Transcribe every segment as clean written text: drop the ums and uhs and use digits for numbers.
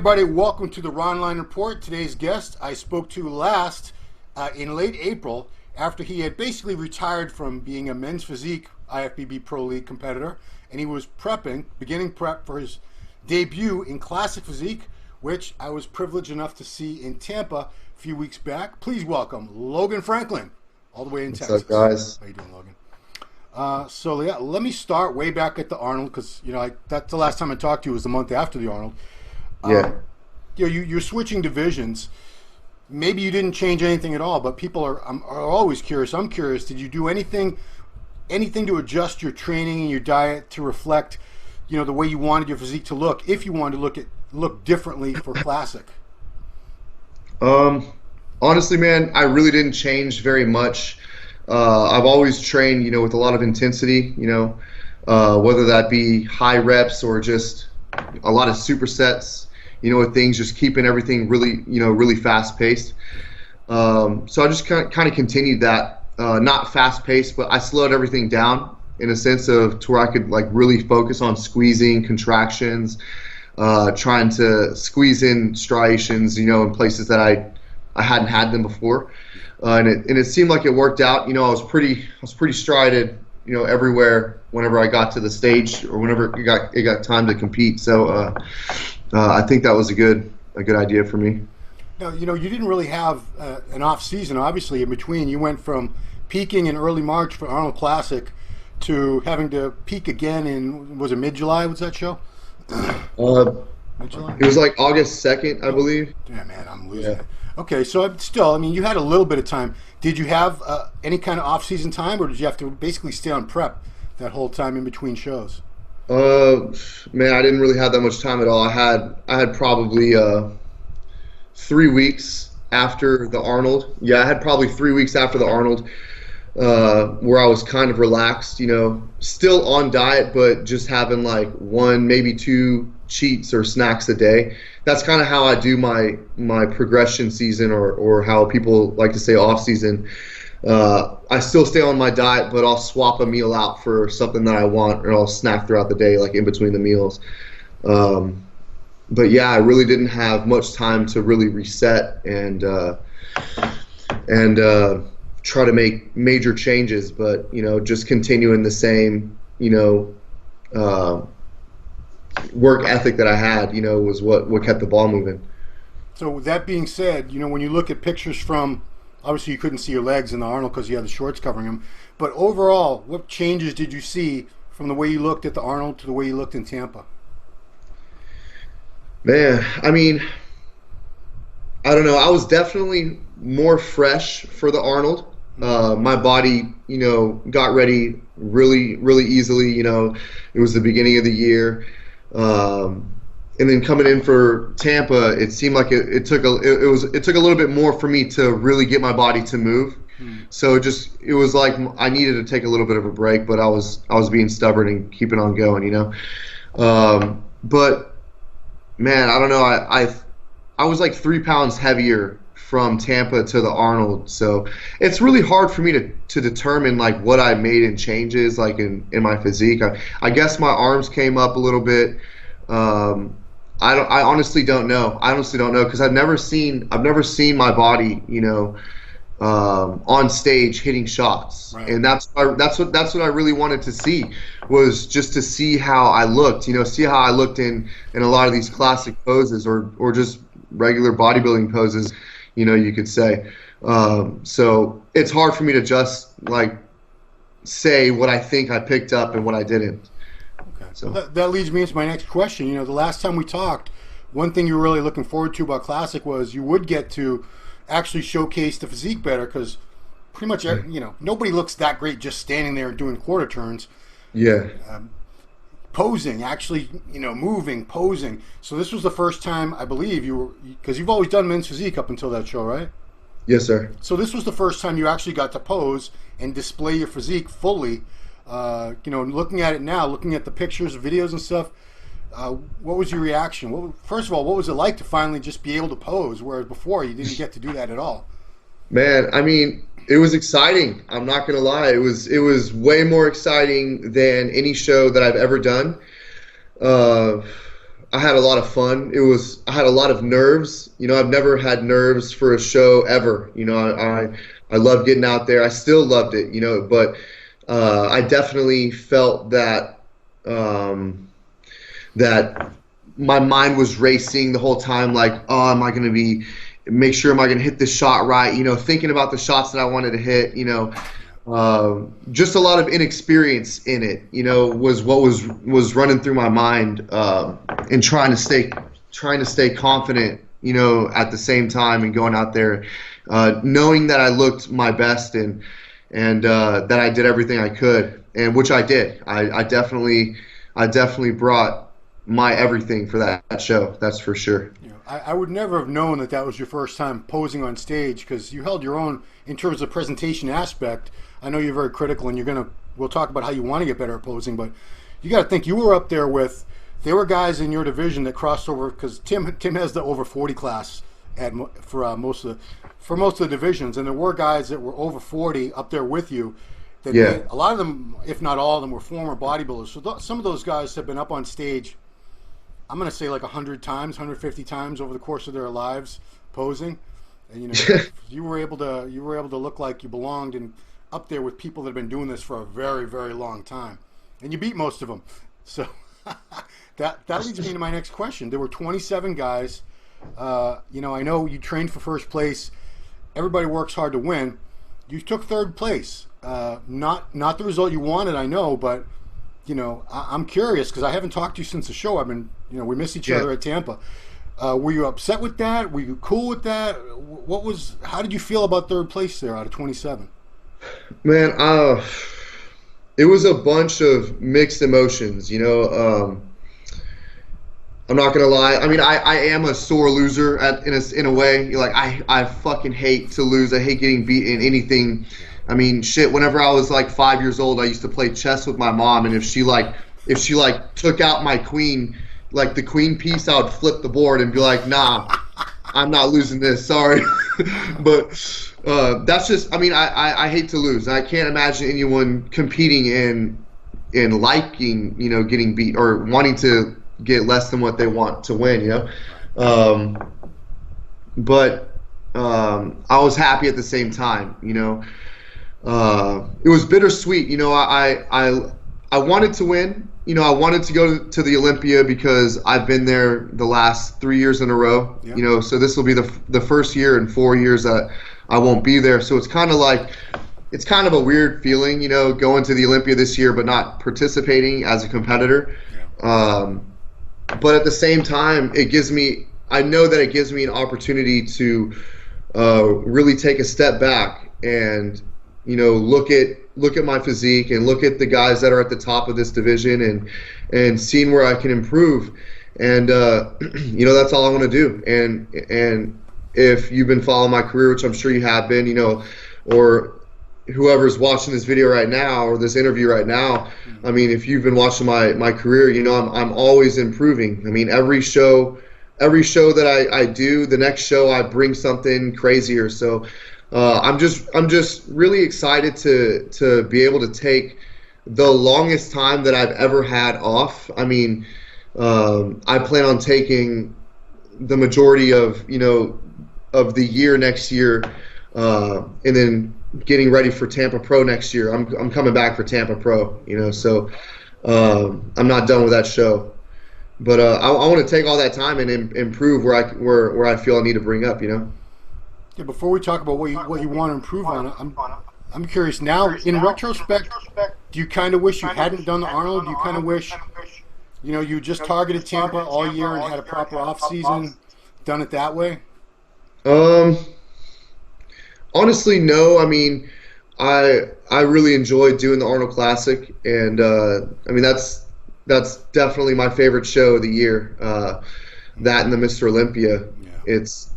everybody, welcome to the Ronline Report. Today's guest I spoke to last in late April after he had basically retired from being a men's physique IFBB Pro League competitor, and he was beginning prep for his debut in classic physique, which I was privileged enough to see in Tampa a few weeks back. Please welcome Logan Franklin, all the way in Texas. What's up, guys? How you doing, Logan? So yeah, let me start way back at the Arnold, because that's the last time I talked to you was the month after the Arnold. Yeah. You're switching divisions. Maybe you didn't change anything at all, but people are always curious. I'm curious. Did you do anything to adjust your training and your diet to reflect, the way you wanted your physique to look, if you wanted to look differently for classic? Honestly, man, I really didn't change very much. I've always trained, with a lot of intensity, whether that be high reps or just a lot of supersets, with things, just keeping everything really, really fast paced. So I just kind of continued that, not fast paced, but I slowed everything down in a sense of to where I could really focus on squeezing, contractions, trying to squeeze in striations, in places that I hadn't had them before. And it seemed like it worked out. I was pretty strided, everywhere whenever I got to the stage or whenever it got time to compete. So I think that was a good idea for me. Now, you didn't really have an off season. Obviously, in between, you went from peaking in early March for Arnold Classic to having to peak again in, was it mid-July? Was that show? Mid-July? It was like August 2nd, I believe. Yeah, man, I'm losing it. Okay, so still, you had a little bit of time. Did you have any kind of off-season time, or did you have to basically stay on prep that whole time in between shows? Man, I didn't really have that much time at all. I had probably 3 weeks after the Arnold. Yeah, I had probably 3 weeks after the Arnold where I was kind of relaxed, still on diet, but just having one, maybe two cheats or snacks a day. That's kind of how I do my progression season, or how people like to say off season. I still stay on my diet, but I'll swap a meal out for something that I want, or I'll snack throughout the day, in between the meals. But yeah, I really didn't have much time to really reset and try to make major changes. But just continuing the same work ethic that I had, was what kept the ball moving. So with that being said, when you look at pictures from, obviously you couldn't see your legs in the Arnold because you had the shorts covering them, but overall, what changes did you see from the way you looked at the Arnold to the way you looked in Tampa? Man, I don't know. I was definitely more fresh for the Arnold. My body, got ready really, really easily. It was the beginning of the year. And then coming in for Tampa, it seemed like it took a little bit more for me to really get my body to move. So it was like I needed to take a little bit of a break, but I was being stubborn and keeping on going, But man, I don't know. I was 3 pounds heavier from Tampa to the Arnold, so it's really hard for me to determine what I made in changes in my physique. I guess my arms came up a little bit. I honestly don't know. Because I've never seen my body, on stage hitting shots, right. And that's what I really wanted to see, was just to see how I looked, see how I looked in a lot of these classic poses or just regular bodybuilding poses, you could say. So it's hard for me to just say what I think I picked up and what I didn't. So well, that leads me into my next question. The last time we talked, one thing you were really looking forward to about Classic was you would get to actually showcase the physique better, because pretty much, nobody looks that great just standing there doing quarter turns. Yeah. Posing, actually, moving, posing. So this was the first time, I believe, because you've always done men's physique up until that show, right? Yes, sir. So this was the first time you actually got to pose and display your physique fully. Looking at it now, looking at the pictures, videos and stuff, what was your reaction? First of all, what was it like to finally just be able to pose, whereas before you didn't get to do that at all? Man, it was exciting. I'm not gonna lie. It was way more exciting than any show that I've ever done. I had a lot of fun. I had a lot of nerves. I've never had nerves for a show ever. I loved getting out there. I still loved it, but I definitely felt that that my mind was racing the whole time, like, oh, am I going to make sure am I going to hit this shot right? Thinking about the shots that I wanted to hit, just a lot of inexperience in it, was what was running through my mind, and trying to stay confident, at the same time, and going out there, knowing that I looked my best and that I did everything I could, and which I did. I definitely brought my everything for that show. That's for sure. I would never have known that was your first time posing on stage, because you held your own in terms of presentation aspect. I know you're very critical, and we'll talk about how you want to get better at posing, but you got to think you were up there there were guys in your division that crossed over, because Tim has the over 40 class for most of the divisions, and there were guys that were over 40 up there with you. A lot of them, if not all of them, were former bodybuilders. So some of those guys have been up on stage, I'm going to say like 100 times, 150 times over the course of their lives posing. And you were able to look like you belonged and up there with people that have been doing this for a very, very long time. And you beat most of them. So that leads me to my next question. There were 27 guys. I know you trained for first place. Everybody works hard to win. You took third place. Not the result you wanted, I know, but I'm curious, because I haven't talked to you since the show. We missed each other at Tampa. Were you upset with that? Were you cool with that? How did you feel about third place there out of 27? Man, it was a bunch of mixed emotions. I'm not gonna lie. I mean, I am a sore loser in a way. Like, I fucking hate to lose. I hate getting beat in anything. I mean, shit. Whenever I was like 5 years old, I used to play chess with my mom, and if she took out my queen, like the queen piece, I would flip the board and be like, nah, I'm not losing this. Sorry. But that's just. I mean, I hate to lose. I can't imagine anyone competing in liking, getting beat or wanting to get less than what they want to win, but I was happy at the same time. It was bittersweet. I wanted to win. I wanted to go to the Olympia because I've been there the last 3 years in a row. Yep. So this will be the first year in 4 years that I won't be there. So it's kind of a weird feeling, going to the Olympia this year but not participating as a competitor. Yeah. But at the same time, I know that it gives me an opportunity to really take a step back and, look at my physique and look at the guys that are at the top of this division and seeing where I can improve. And, that's all I want to do. And if you've been following my career, which I'm sure you have been, or whoever's watching this video right now or this interview right now, I mean, if you've been watching my career, I'm always improving. I mean, every show that I do, the next show I bring something crazier. So I'm just really excited to be able to take the longest time that I've ever had off. I mean, I plan on taking the majority of the year next year, and then getting ready for Tampa Pro next year. I'm coming back for Tampa Pro, so I'm not done with that show. But I want to take all that time and improve where I feel I need to bring up, Yeah, before we talk about what you want to improve on, I'm curious now, in retrospect, do you kind of wish you hadn't done the Arnold? Do you kind of wish, you just targeted Tampa all year and had a proper off-season, done it that way? Honestly, no. I mean, I really enjoyed doing the Arnold Classic, and I mean that's definitely my favorite show of the year. That and the Mr. Olympia. Yeah. It's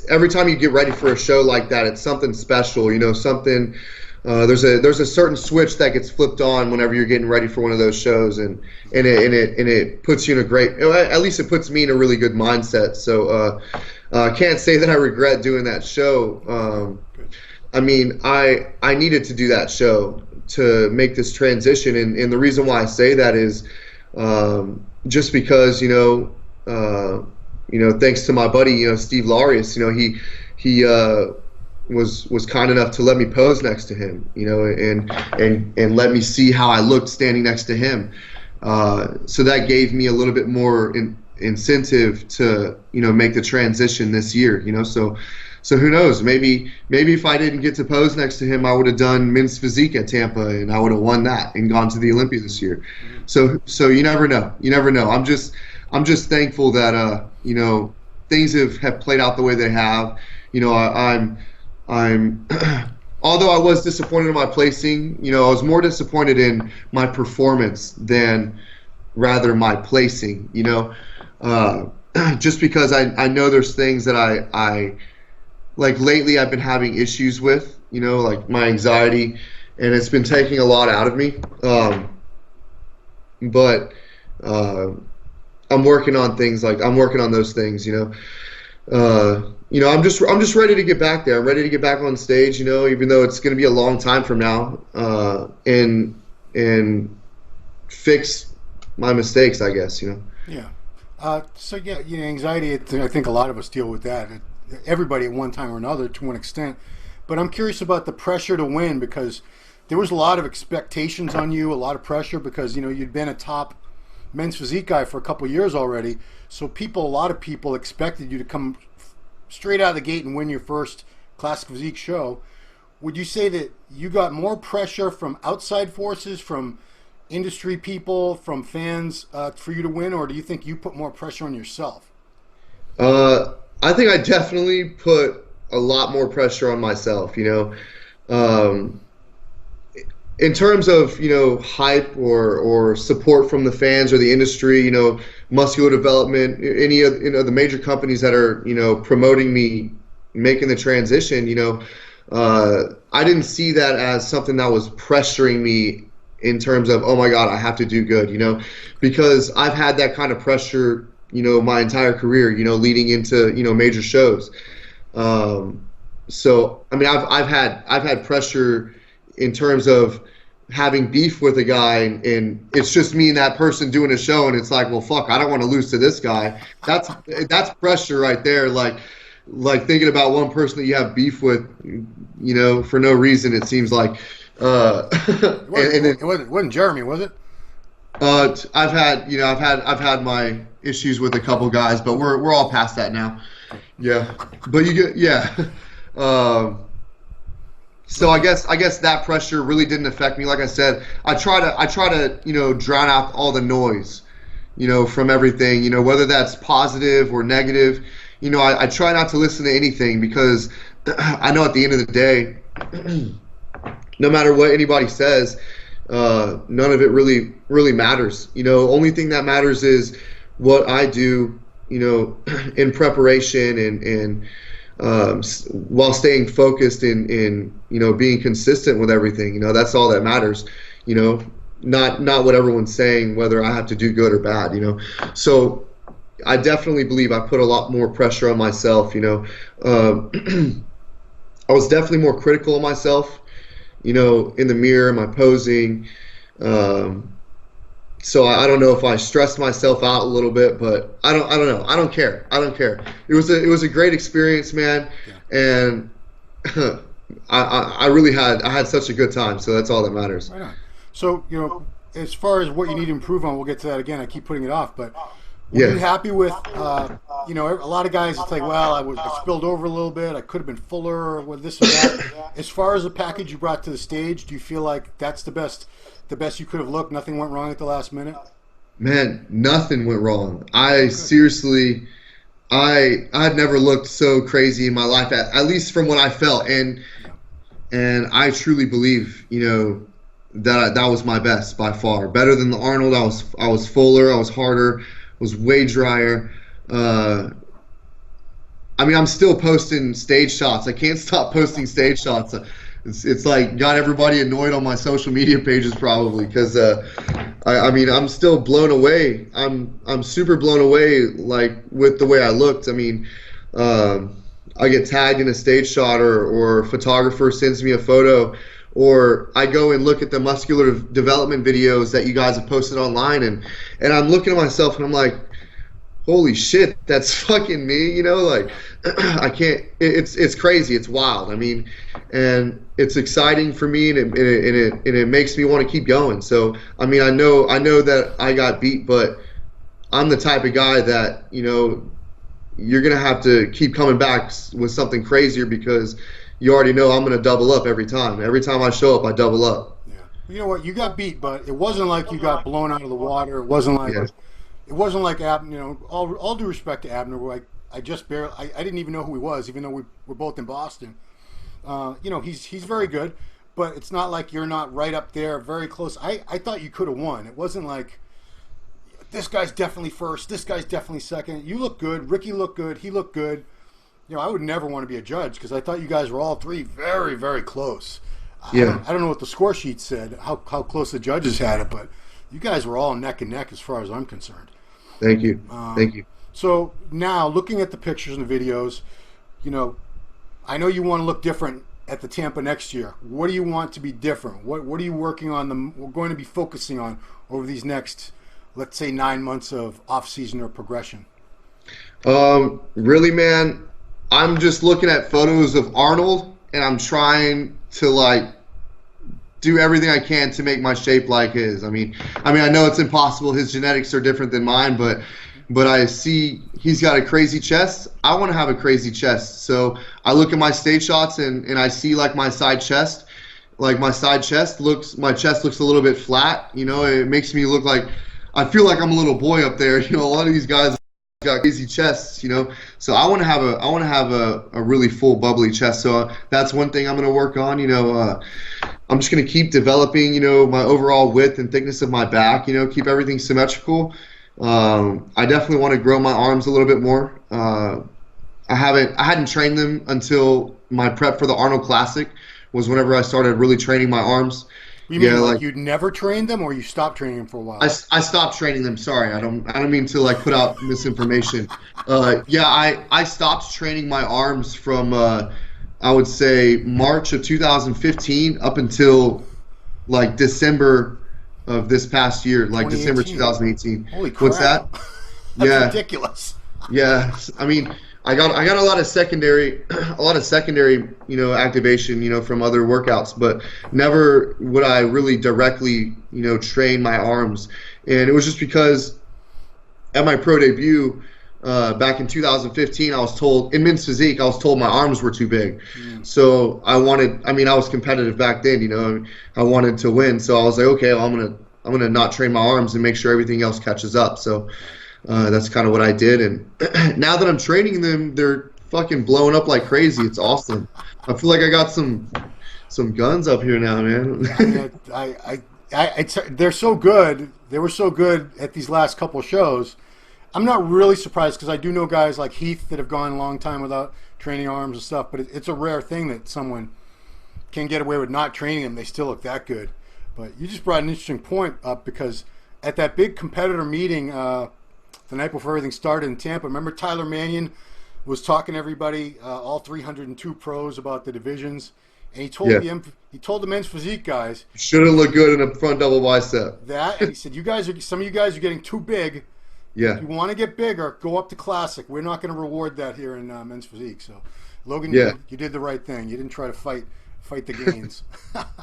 every time you get ready for a show like that, it's something special. Something. There's a certain switch that gets flipped on whenever you're getting ready for one of those shows, and it puts you in a great. At least it puts me in a really good mindset. So. I can't say that I regret doing that show. I mean, I needed to do that show to make this transition, and the reason why I say that is just because thanks to my buddy Steve Larius, he was kind enough to let me pose next to him, and let me see how I looked standing next to him. So that gave me a little bit more incentive to make the transition this year. So who knows? Maybe if I didn't get to pose next to him, I would have done men's physique at Tampa, and I would have won that and gone to the Olympia this year. So you never know. You never know. I'm just thankful that things have played out the way they have. I'm although I was disappointed in my placing, I was more disappointed in my performance than rather my placing. Just because I know there's things that I like lately I've been having issues with, like my anxiety, and it's been taking a lot out of me. But I'm working on things I'm working on those things, I'm just ready to get back there. I'm ready to get back on stage, even though it's going to be a long time from now, and fix my mistakes, I guess, Yeah. So yeah, anxiety, I think a lot of us deal with that. Everybody at one time or another to one extent. But I'm curious about the pressure to win, because there was a lot of expectations on you, a lot of pressure, because you'd been a top men's physique guy for a couple years already. So a lot of people expected you to come straight out of the gate and win your first classic physique show. Would you say that you got more pressure from outside forces, from industry people, from fans, for you to win, or do you think you put more pressure on yourself? I think I definitely put a lot more pressure on myself, in terms of, hype or support from the fans or the industry, muscular development, any of the major companies that are, promoting me making the transition, I didn't see that as something that was pressuring me in terms of, oh my God, I have to do good, because I've had that kind of pressure, my entire career, leading into, major shows. So, I mean, I've had pressure in terms of having beef with a guy, and it's just me and that person doing a show, and it's like, well, fuck, I don't want to lose to this guy. That's pressure right there. Like thinking about one person that you have beef with, for no reason, it seems like. It wasn't Jeremy, was it? I've had my issues with a couple guys, but we're all past that now. Yeah, but so I guess that pressure really didn't affect me. Like I said, I try to drown out all the noise, from everything, whether that's positive or negative. I try not to listen to anything, because I know at the end of the day, no matter what anybody says, none of it really matters. Only thing that matters is what I do, in preparation and while staying focused in being consistent with everything. That's all that matters. Not what everyone's saying, whether I have to do good or bad. So I definitely believe I put a lot more pressure on myself. I was definitely more critical of myself, in the mirror, my posing. So I don't know if I stressed myself out a little bit, but I don't know. I don't care. It was a great experience, man. Yeah. And I had such a good time. So that's all that matters. Right on. So, as far as what you need to improve on, we'll get to that again. I keep putting it off, but were you happy with, a lot of guys, it's like, well, I spilled over a little bit. I could have been fuller with this or that. As far as the package you brought to the stage, do you feel like that's the best you could have looked? Nothing went wrong at the last minute? Man, nothing went wrong. Seriously, I've never looked so crazy in my life, at least from what I felt. And I truly believe, that was my best by far. Better than the Arnold. I was fuller, I was harder, was way drier. I'm still posting stage shots. I can't stop posting stage shots. It's like got everybody annoyed on my social media pages probably, because I'm still blown away. I'm super blown away, like, with the way I looked. I get tagged in a stage shot, or a photographer sends me a photo, or I go and look at the muscular development videos that you guys have posted online, and I'm looking at myself and I'm like, holy shit, that's fucking me, you know, like I can't, it's crazy, it's wild. I mean, and it's exciting for me, and it makes me want to keep going. So, I mean, I know that I got beat, but I'm the type of guy that, you know, you're going to have to keep coming back with something crazier, because you already know I'm going to double up every time. Every time I show up, I double up. Yeah. You know what? You got beat, but it wasn't like you got blown out of the water. It wasn't like, it wasn't like Abner, you know, all due respect to Abner, like I just barely, I didn't even know who he was, even though we're both in Boston. You know, he's very good, but it's not like you're not right up there, very close. I thought you could have won. It wasn't like, this guy's definitely first, this guy's definitely second. You look good. Ricky looked good. He looked good. You know, I would never want to be a judge, because I thought you guys were all three very, very close. Yeah. I don't know what the score sheet said, how close the judges had it, but you guys were all neck and neck as far as I'm concerned. Thank you. Thank you. So now, looking at the pictures and the videos, you know, I know you want to look different at the Tampa next year. What do you want to be different? What are you working on? We're going to be focusing on over these next, let's say, 9 months of off-season or progression? Really, man, I'm just looking at photos of Arnold, and I'm trying to, like, do everything I can to make my shape like his. I mean, I know it's impossible. His genetics are different than mine, but I see he's got a crazy chest. I want to have a crazy chest. So I look at my stage shots, and I see, like, my side chest. Like, my chest looks a little bit flat. You know, it makes me look like, I feel like I'm a little boy up there. You know, a lot of these guys got crazy chests, you know. So I want to have a really full, bubbly chest. So that's one thing I'm going to work on. You know, I'm just going to keep developing, you know, my overall width and thickness of my back. You know, keep everything symmetrical. I definitely want to grow my arms a little bit more. I hadn't trained them until my prep for the Arnold Classic, was whenever I started really training my arms. You mean like you'd never trained them, or you stopped training them for a while? I stopped training them. Sorry, I don't mean to, like, put out misinformation. I stopped training my arms from I would say March of 2015 up until, like, December of this past year, like December 2018. Holy crap! What's that? That's ridiculous. Yeah, I mean, I got a lot of secondary, you know, activation, you know, from other workouts, but never would I really directly, you know, train my arms. And it was just because at my pro debut back in 2015, I was told, in men's physique, I was told my arms were too big. So I was competitive back then, you know, I wanted to win. So I was like, okay, well, I'm gonna not train my arms and make sure everything else catches up. So that's kind of what I did, and now that I'm training them, they're fucking blowing up like crazy. It's awesome. I feel like I got some guns up here now, man. They're so good. They were so good at these last couple shows. I'm not really surprised, because I do know guys like Heath that have gone a long time without training arms and stuff, but it's a rare thing that someone can get away with not training them. They still look that good. But you just brought an interesting point up, because at that big competitor meeting the night before everything started in Tampa, remember Tyler Mannion was talking to everybody, all 302 pros, about the divisions, and he told the men's physique guys, shouldn't look good in a front double bicep. That, and he said, some of you guys are getting too big. Yeah. If you want to get bigger, go up to Classic. We're not going to reward that here in men's physique. So, Logan, you did the right thing. You didn't try to fight the gains.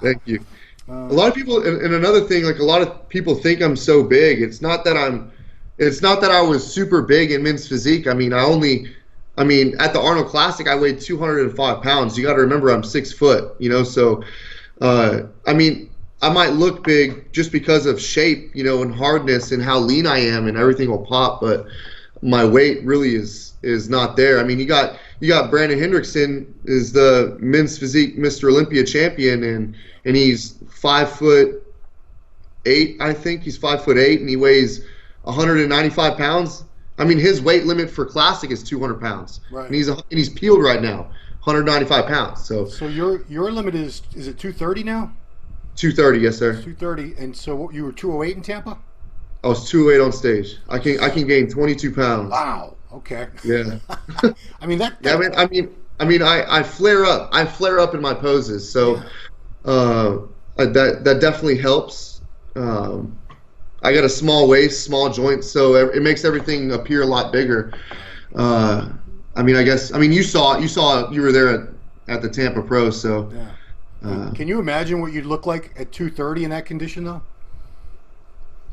Thank you. A lot of people, and another thing, like, a lot of people think I'm so big. It's not that I was super big in men's physique. I mean, at the Arnold Classic, I weighed 205 pounds. You got to remember, I'm 6 foot, you know, so, I might look big just because of shape, you know, and hardness and how lean I am, and everything will pop, but my weight really is not there. I mean, you got Brandon Hendrickson is the men's physique Mr. Olympia champion, and he's 5'8", I think. He's 5'8", and he weighs 195 pounds. I mean, his weight limit for Classic is 200 pounds. Right. And he's peeled right now, 195 pounds. So your limit is it 230 now? 230, yes, sir. 230, and so you were 208 in Tampa? I was 208 on stage. I can gain 22 pounds. Wow. Okay. Yeah. I mean that. Yeah, I flare up. I flare up in my poses. So, that definitely helps. I got a small waist, small joints, so it makes everything appear a lot bigger. You were there at the Tampa Pro, so. Yeah. Can you imagine what you'd look like at 230 in that condition, though?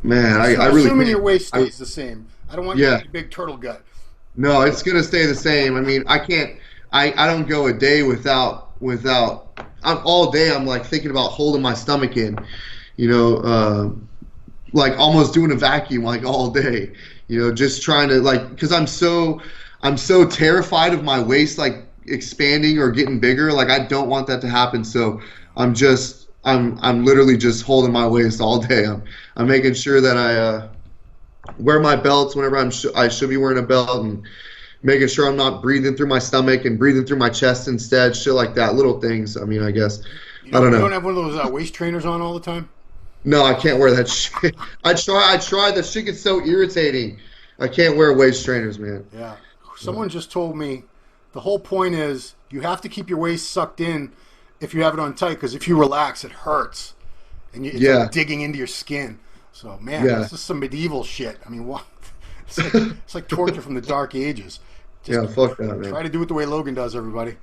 Man, I really assuming can't. your waist stays the same. I don't want you to have a big turtle gut. No, it's gonna stay the same. I mean, I can't. I don't go a day without. All day I'm like thinking about holding my stomach in, like almost doing a vacuum like all day, just trying to because I'm so terrified of my waist like expanding or getting bigger. Like I don't want that to happen. So I'm literally just holding my waist all day. I'm making sure that I wear my belts whenever I should be wearing a belt, and making sure I'm not breathing through my stomach and breathing through my chest instead, shit like that, little things. I mean, I guess. I don't know. You don't have one of those waist trainers on all the time? No, I can't wear that shit. I tried. That shit gets so irritating. I can't wear waist trainers, man. Yeah. Someone just told me the whole point is you have to keep your waist sucked in if you have it on tight, because if you relax, it hurts. And it's like digging into your skin. So, man, this is some medieval shit. I mean, what? It's like torture from the Dark Ages. Just fuck that, man. Try to do it the way Logan does, everybody.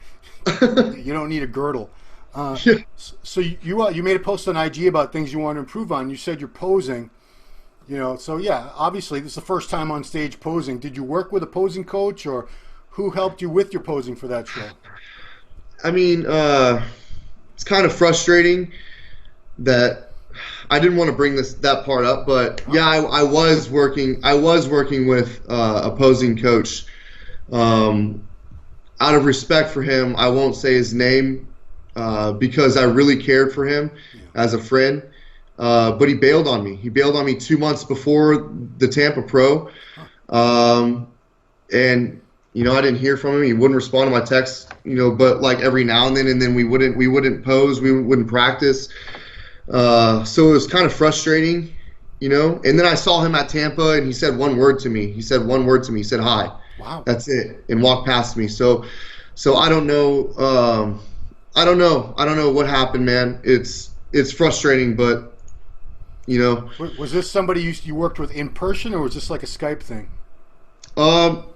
You don't need a girdle. So you made a post on IG about things you want to improve on. You said you're posing. So yeah, obviously this is the first time on stage posing. Did you work with a posing coach, or who helped you with your posing for that show? I mean, it's kind of frustrating that I didn't want to bring that part up, but yeah, I was working with a posing coach. Out of respect for him, I won't say his name because I really cared for him as a friend. But he bailed on me. He bailed on me 2 months before the Tampa Pro, and I didn't hear from him. He wouldn't respond to my texts, but like every now and then we wouldn't pose, we wouldn't practice. So it was kind of frustrating, and then I saw him at Tampa and he said one word to me. He said hi. Wow. That's it. And walked past me. So I don't know. I don't know what happened, man. It's frustrating, but Was this somebody you worked with in person, or was this like a Skype thing?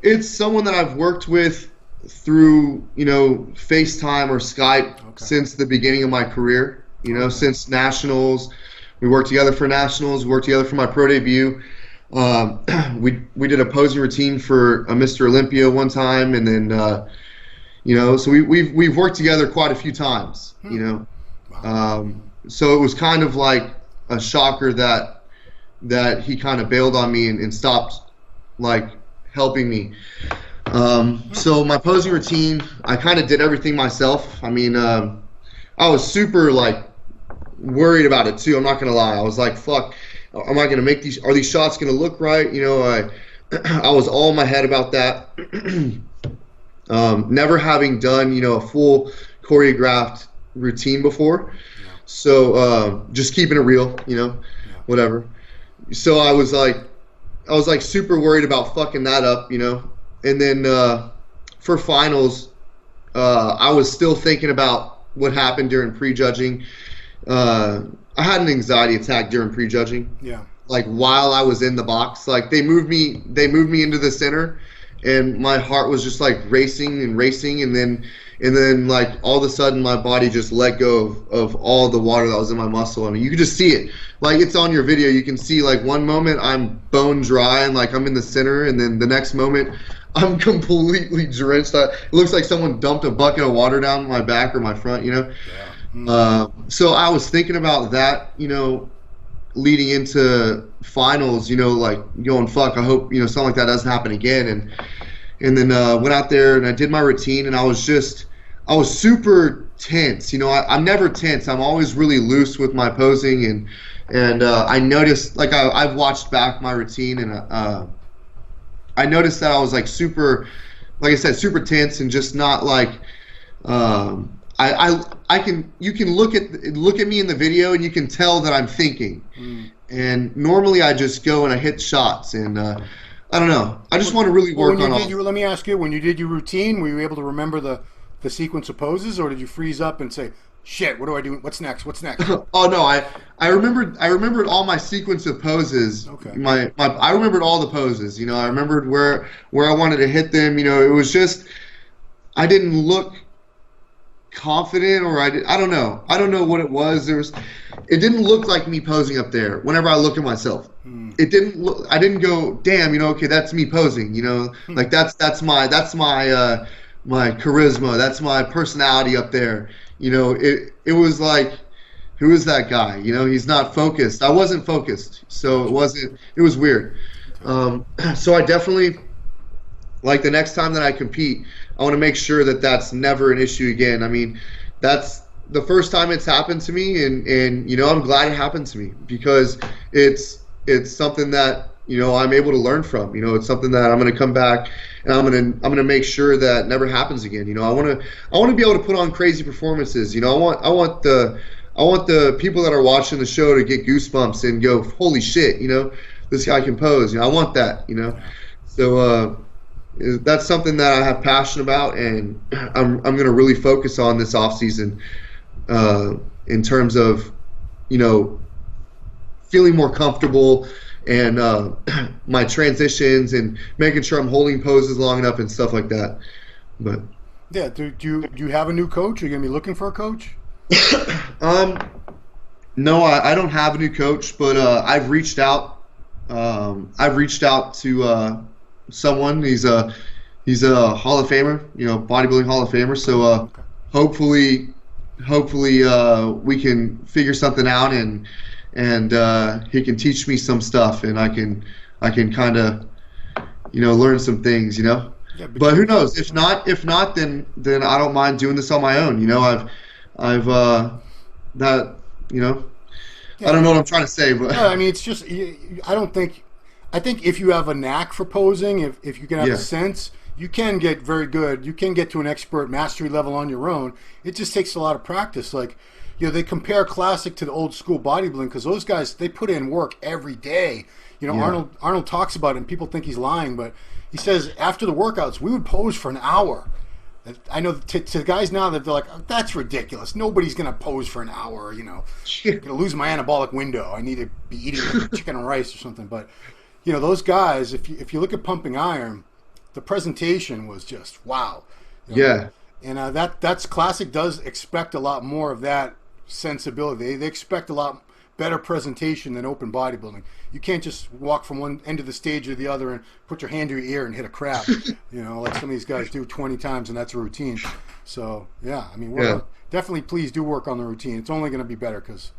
It's someone that I've worked with through, FaceTime or Skype since the beginning of my career. Since Nationals, we worked together for Nationals, we worked together for my pro debut. We did a posing routine for a Mr. Olympia one time, and then so we've worked together quite a few times. So it was kind of like a shocker that he kind of bailed on me and stopped like helping me. So my posing routine, I kind of did everything myself. I mean, I was super like worried about it too. I'm not gonna lie. I was like, fuck, am I gonna make these? Are these shots gonna look right? I was all in my head about that. Never having done a full choreographed routine before, so just keeping it real, whatever. So I was like super worried about fucking that up, and then for finals, I was still thinking about what happened during prejudging. I had an anxiety attack during prejudging. Yeah. Like while I was in the box, like they moved me into the center, and my heart was just like racing, and then like all of a sudden my body just let go of all the water that was in my muscle. I mean, you could just see it. Like it's on your video. You can see like one moment I'm bone dry and like I'm in the center, and then the next moment I'm completely drenched. It looks like someone dumped a bucket of water down my back or my front, Yeah. So I was thinking about that, leading into finals, like going, fuck, I hope, something like that doesn't happen again. And then went out there and I did my routine, and I was super tense. I'm never tense. I'm always really loose with my posing, and I noticed, like I've watched back my routine, and I noticed that I was like super, like I said, super tense and just not like, you can look at me in the video and you can tell that I'm thinking. And normally I just go and I hit shots, and I don't know. I just want to really work on all. Let me ask you, when you did your routine, were you able to remember the sequence of poses, or did you freeze up and say, shit, what do I do? What's next? What's next? Oh no, I remembered all my sequence of poses. Okay. I remembered all the poses. I remembered where I wanted to hit them. It was just I didn't look confident, or I don't know. I don't know what it was. It didn't look like me posing up there. Whenever I look at myself, it didn't look. I didn't go, damn. Okay, that's me posing. Like that's my my charisma. That's my personality up there. It was like, who is that guy? He's not focused. I wasn't focused, so it was weird. So I definitely, like, the next time that I compete, I want to make sure that that's never an issue again. I mean, that's the first time it's happened to me, and I'm glad it happened to me, because it's something that I'm able to learn from. It's something that I'm going to come back and I'm going to make sure that never happens again. I want to be able to put on crazy performances. I want the people that are watching the show to get goosebumps and go, holy shit, this guy can pose. I want that. So that's something that I have passion about, and I'm going to really focus on this off season in terms of feeling more comfortable, and my transitions, and making sure I'm holding poses long enough and stuff like that. But yeah, do you have a new coach? Are you gonna be looking for a coach? No, I don't have a new coach, but I've reached out. I've reached out to someone. He's a Hall of Famer, bodybuilding Hall of Famer. So Okay. hopefully we can figure something out, and he can teach me some stuff, and I can kind of learn some things. Yeah, But who knows? If not, then I don't mind doing this on my own. I've that Yeah. I don't know what I'm trying to say, but No, I mean, it's just, I think if you have a knack for posing, if you can have Yeah. a sense, you can get very good. You can get to an expert mastery level on your own. It just takes a lot of practice. Like, they compare classic to the old school bodybuilding, because those guys, they put in work every day. Yeah. Arnold talks about it, and people think he's lying, but he says after the workouts, we would pose for an hour. I know to guys now that they're like, oh, that's ridiculous. Nobody's going to pose for an hour. I'm going to lose my anabolic window. I need to be eating chicken and rice or something. But, those guys, if you look at Pumping Iron, the presentation was just wow. Yeah. And that's classic does expect a lot more of that sensibility. They expect a lot better presentation than open bodybuilding. You can't just walk from one end of the stage to the other and put your hand to your ear and hit a crab, like some of these guys do 20 times, and that's a routine. So yeah, I mean, definitely please do work on the routine. It's only going to be better, because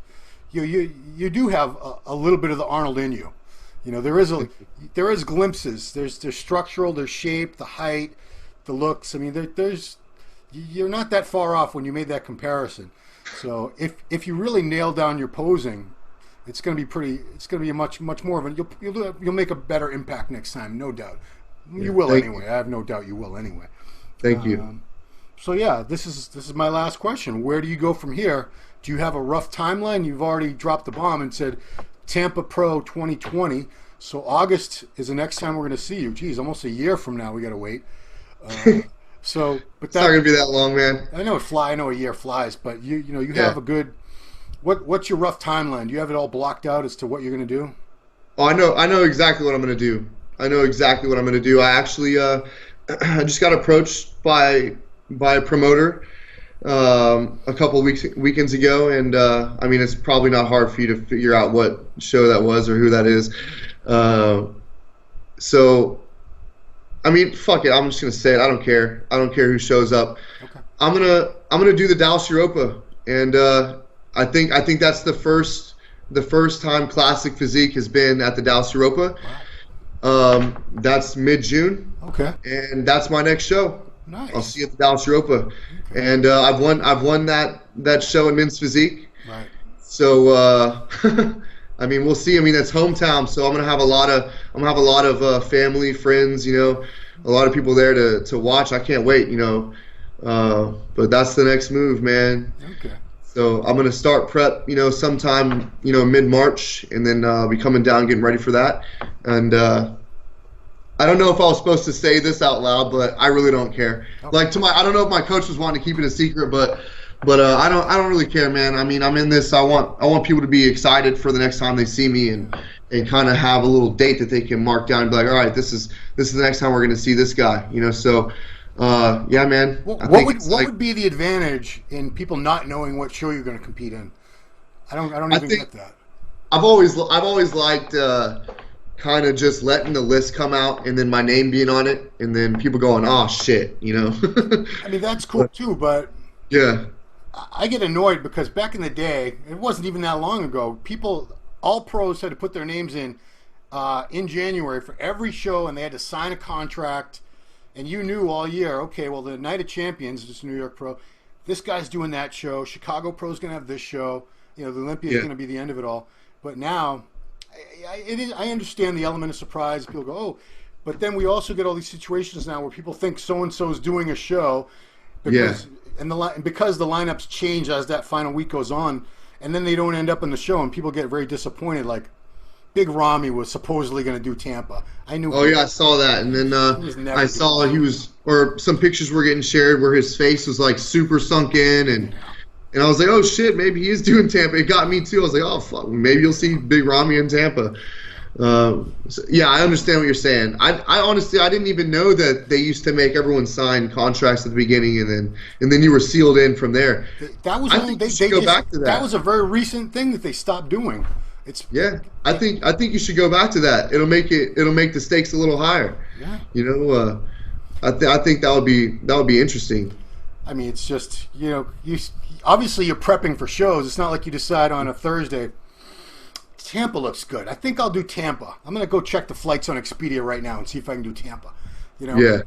you do have a little bit of the Arnold in you. There is glimpses. There's structural, there's shape, the height, the looks. I mean, you're not that far off when you made that comparison. So if you really nail down your posing, it's going to be a much more of you'll make a better impact next time, no doubt. You will anyway. I have no doubt you will anyway. Thank you. So yeah, this is my last question. Where do you go from here? Do you have a rough timeline? You've already dropped the bomb and said Tampa Pro 2020. So August is the next time we're going to see you. Geez, almost a year from now we got to wait. So, but It's not gonna be that long, man. I know I know a year flies, but you have a good. What's your rough timeline? Do you have it all blocked out as to what you're gonna do? Oh, I know exactly what I'm gonna do. I actually I just got approached by a promoter a couple weekends ago, and I mean, it's probably not hard for you to figure out what show that was or who that is. So. I mean, fuck it. I'm just gonna say it. I don't care. I don't care who shows up. Okay. I'm gonna do the Dallas Europa, and I think that's the first time Classic Physique has been at the Dallas Europa. Wow. That's mid-June. Okay. And that's my next show. Nice. I'll see you at the Dallas Europa, Okay. and I've won that show in men's physique. Right. So. I mean, we'll see. I mean, that's hometown, so I'm gonna have a lot of family, friends, a lot of people there to watch. I can't wait, but that's the next move, man. Okay. So I'm gonna start prep, sometime, mid-March, and then I'll be coming down, getting ready for that. And I don't know if I was supposed to say this out loud, but I really don't care. Okay. Like I don't know if my coach was wanting to keep it a secret, but But I don't really care, man. I mean, I'm in this. I want people to be excited for the next time they see me, and kind of have a little date that they can mark down and be like, all right, this is the next time we're going to see this guy. So yeah, man. What would be the advantage in people not knowing what show you're going to compete in? I don't even get that. I've always liked kind of just letting the list come out and then my name being on it, and then people going, oh shit, I mean, that's cool too, but yeah, I get annoyed because back in the day, it wasn't even that long ago, all pros had to put their names in January for every show, and they had to sign a contract, and you knew all year, okay, well, the Night of Champions, this New York Pro, this guy's doing that show, Chicago Pro's going to have this show, the Olympia is going to be the end of it all. But now, I understand the element of surprise. People go, oh, but then we also get all these situations now where people think so-and-so is doing a show because because the lineups change as that final week goes on, and then they don't end up in the show, and people get very disappointed. Like Big Ramy was supposedly going to do Tampa. I knew. Oh yeah, I saw that, and then I saw some pictures were getting shared where his face was like super sunk in, and I was like, oh shit, maybe he is doing Tampa. It got me too. I was like, oh fuck, maybe you'll see Big Ramy in Tampa. Yeah, I understand what you're saying. I honestly, I didn't even know that they used to make everyone sign contracts at the beginning, and then you were sealed in from there. That was back to that. That was a very recent thing that they stopped doing. I think you should go back to that. It'll make the stakes a little higher. Yeah. I think that would be interesting. I mean, it's just obviously you're prepping for shows. It's not like you decide on a Thursday, Tampa looks good. I think I'll do Tampa. I'm going to go check the flights on Expedia right now and see if I can do Tampa. Yeah.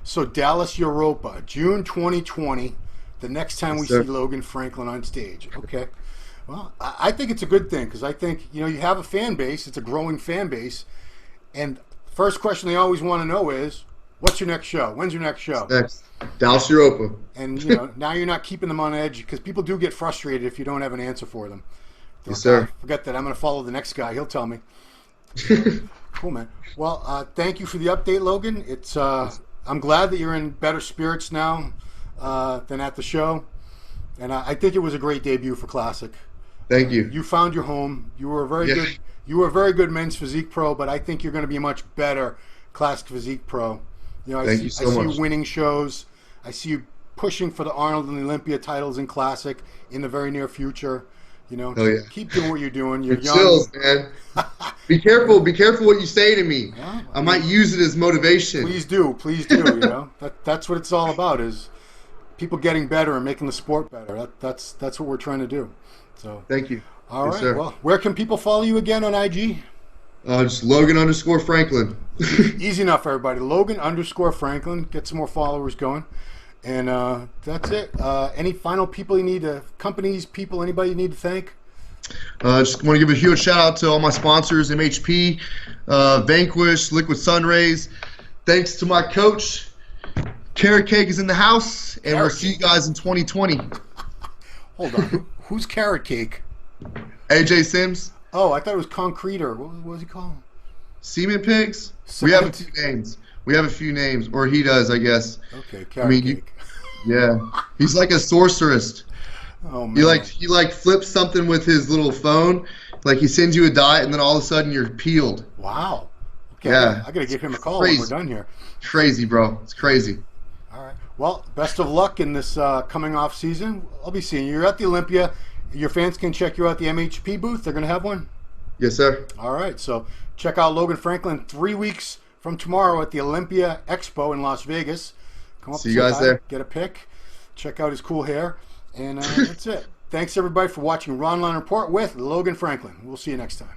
So Dallas, Europa, June 2020, the next time we see Logan Franklin on stage. Okay. Well, I think it's a good thing because I think, you have a fan base. It's a growing fan base. And first question they always want to know is, what's your next show? When's your next show? Next. Dallas, Europa. And, now you're not keeping them on edge because people do get frustrated if you don't have an answer for them. Yes, sir. Forget that. I'm going to follow the next guy. He'll tell me. Cool, man. Well, thank you for the update, Logan. I'm glad that you're in better spirits now than at the show. And I think it was a great debut for Classic. Thank you. You found your home. You were a very good. You were a very good men's physique pro, but I think you're going to be a much better Classic physique pro. Thank you so much. I see you winning shows. I see you pushing for the Arnold and the Olympia titles in Classic in the very near future. Keep doing what you're doing. You're young. Chills, man. Be careful. Be careful what you say to me. Yeah, I might use it as motivation. Please do. That's what it's all about. Is people getting better and making the sport better. That's what we're trying to do. So thank you. All right. Sir. Well, where can people follow you again on IG? Just Logan_Franklin. Easy enough, everybody. Logan_Franklin. Get some more followers going. And that's it. Any final people you need to, companies, people, anybody you need to thank? Just want to give a huge shout out to all my sponsors, MHP, Vanquish, Liquid Sunrays. Thanks to my coach. Carrot Cake is in the house, and we'll see you guys in 2020. Hold on. Who's Carrot Cake? AJ Sims. Oh, I thought it was Concreter. What was he called? Semen Pigs? We have a few names. Or he does, I guess. Okay, Carrot Cake. Yeah. He's like a sorceress. Oh, man. He flips something with his little phone. Like he sends you a diet, and then all of a sudden you're peeled. Wow. Okay, yeah. I got to give him a call when we're done here. Crazy, bro. It's crazy. All right. Well, best of luck in this coming off season. I'll be seeing you. You're at the Olympia. Your fans can check you out at the MHP booth. They're going to have one? Yes, sir. All right. So check out Logan Franklin 3 weeks from tomorrow at the Olympia Expo in Las Vegas. Come up, see you guys there. Get a pic. Check out his cool hair. And that's it. Thanks, everybody, for watching Ronline Report with Logan Franklin. We'll see you next time.